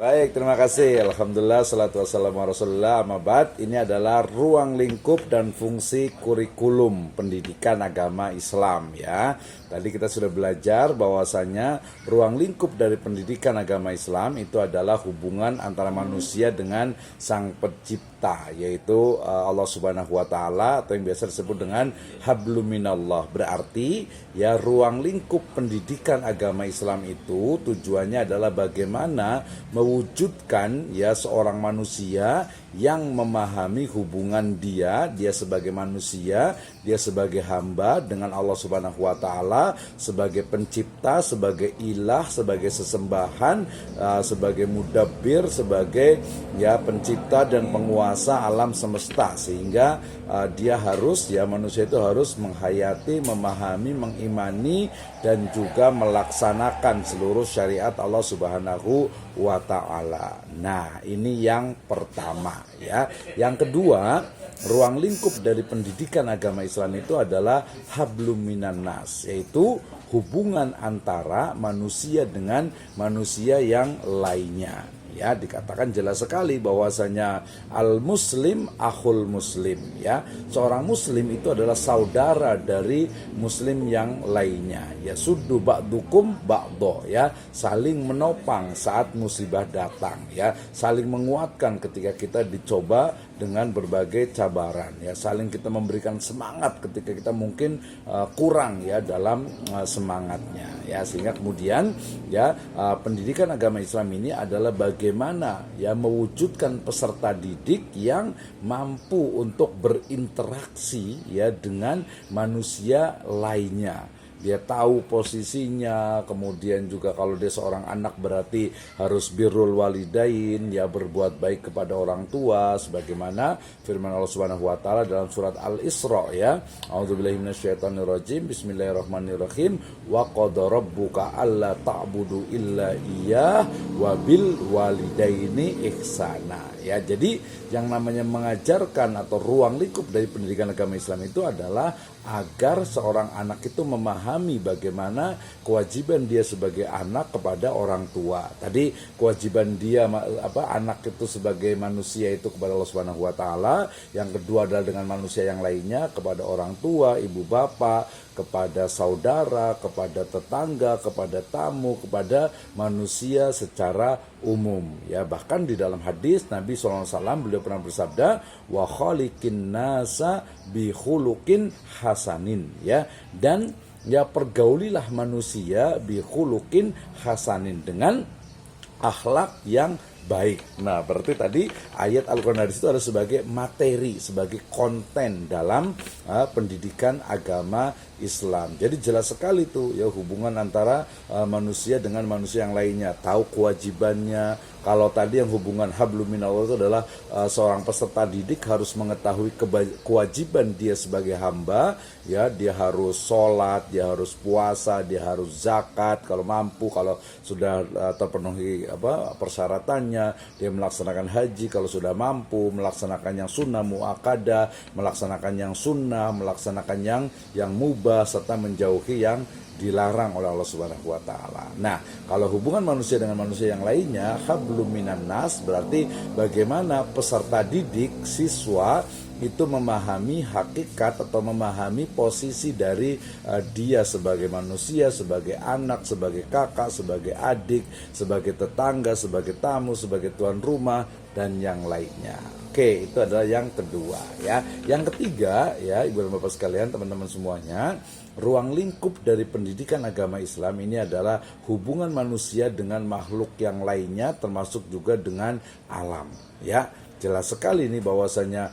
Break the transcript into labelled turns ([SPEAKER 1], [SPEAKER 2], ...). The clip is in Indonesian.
[SPEAKER 1] Baik, terima kasih. Alhamdulillah, salatu wassalamu ala Rasulullah. Amma ba'd. Ini adalah ruang lingkup dan fungsi kurikulum pendidikan agama Islam ya. Tadi kita sudah belajar bahwasanya ruang lingkup dari pendidikan agama Islam itu adalah hubungan antara manusia dengan Sang Pencipta, yaitu Allah Subhanahu wa taala, atau yang biasa disebut dengan hablum minallah. Berarti ya, ruang lingkup pendidikan agama Islam itu tujuannya adalah bagaimana mewujudkan ya seorang manusia yang memahami hubungan dia sebagai manusia, dia sebagai hamba dengan Allah Subhanahu wa taala, sebagai pencipta, sebagai ilah, sebagai sesembahan, sebagai mudabbir, sebagai ya pencipta dan penguasa alam semesta. Sehingga dia harus ya, manusia itu harus menghayati, memahami, mengimani dan juga melaksanakan seluruh syariat Allah Subhanahu wa ta'ala. Nah, ini yang pertama ya. Yang kedua, ruang lingkup dari pendidikan agama Islam itu adalah hablum minan nas, yaitu hubungan antara manusia dengan manusia yang lainnya. Ya, dikatakan jelas sekali bahwasanya al muslim akhul muslim ya. Seorang muslim itu adalah saudara dari muslim yang lainnya. Ya, suddu ba'dukum ba'do ya, saling menopang saat musibah datang ya, saling menguatkan ketika kita dicoba dengan berbagai cabaran ya, saling kita memberikan semangat ketika kita mungkin kurang ya dalam semangatnya ya. Sehingga kemudian ya, pendidikan agama Islam ini adalah bagaimana ya mewujudkan peserta didik yang mampu untuk berinteraksi ya dengan manusia lainnya. Dia tahu posisinya, kemudian juga kalau dia seorang anak berarti harus birrul walidain, ya berbuat baik kepada orang tua, sebagaimana firman Allah Subhanahu wa taala dalam surat Al-Isra ya. A'udzubillahi minasyaitonirrajim. Bismillahirrahmanirrahim. Wa qada rabbuka alla ta'budu illa iyyah wa bil walidaini ihsana. Ya, jadi yang namanya mengajarkan atau ruang lingkup dari pendidikan agama Islam itu adalah agar seorang anak itu memahami bagaimana kewajiban dia sebagai anak kepada orang tua. Tadi kewajiban dia anak itu sebagai manusia itu kepada Allah Subhanahu wa taala, yang kedua adalah dengan manusia yang lainnya, kepada orang tua, ibu bapak, kepada saudara, kepada tetangga, kepada tamu, kepada manusia secara umum ya. Bahkan di dalam hadis Nabi SAW beliau pernah bersabda, wa khaliqin nasa bi khuluqin hasanin ya, dan ya pergaulilah manusia bi khuluqin hasanin, dengan akhlak yang baik. Nah, berarti tadi ayat Al-Quran itu ada sebagai materi, sebagai konten dalam pendidikan agama Islam. Jadi jelas sekali tuh ya hubungan antara manusia dengan manusia yang lainnya, tahu kewajibannya. Kalau tadi yang hubungan hablum minallah itu adalah seorang peserta didik harus mengetahui kewajiban dia sebagai hamba ya, dia harus sholat, dia harus puasa, dia harus zakat kalau mampu, kalau sudah terpenuhi persyaratannya, dia melaksanakan haji kalau sudah mampu, melaksanakan yang sunnah muakkadah, melaksanakan yang sunnah, melaksanakan yang mubah, serta menjauhi yang dilarang oleh Allah Subhanahu wa taala. Nah, kalau hubungan manusia dengan manusia yang lainnya, hablum minan nas, berarti bagaimana peserta didik, siswa itu memahami hakikat atau memahami posisi dari dia sebagai manusia, sebagai anak, sebagai kakak, sebagai adik, sebagai tetangga, sebagai tamu, sebagai tuan rumah, dan yang lainnya. Oke, itu adalah yang kedua ya. Yang ketiga ya, Ibu dan Bapak sekalian, teman-teman semuanya, ruang lingkup dari pendidikan agama Islam ini adalah hubungan manusia dengan makhluk yang lainnya, termasuk juga dengan alam ya. Jelas sekali ini bahwasanya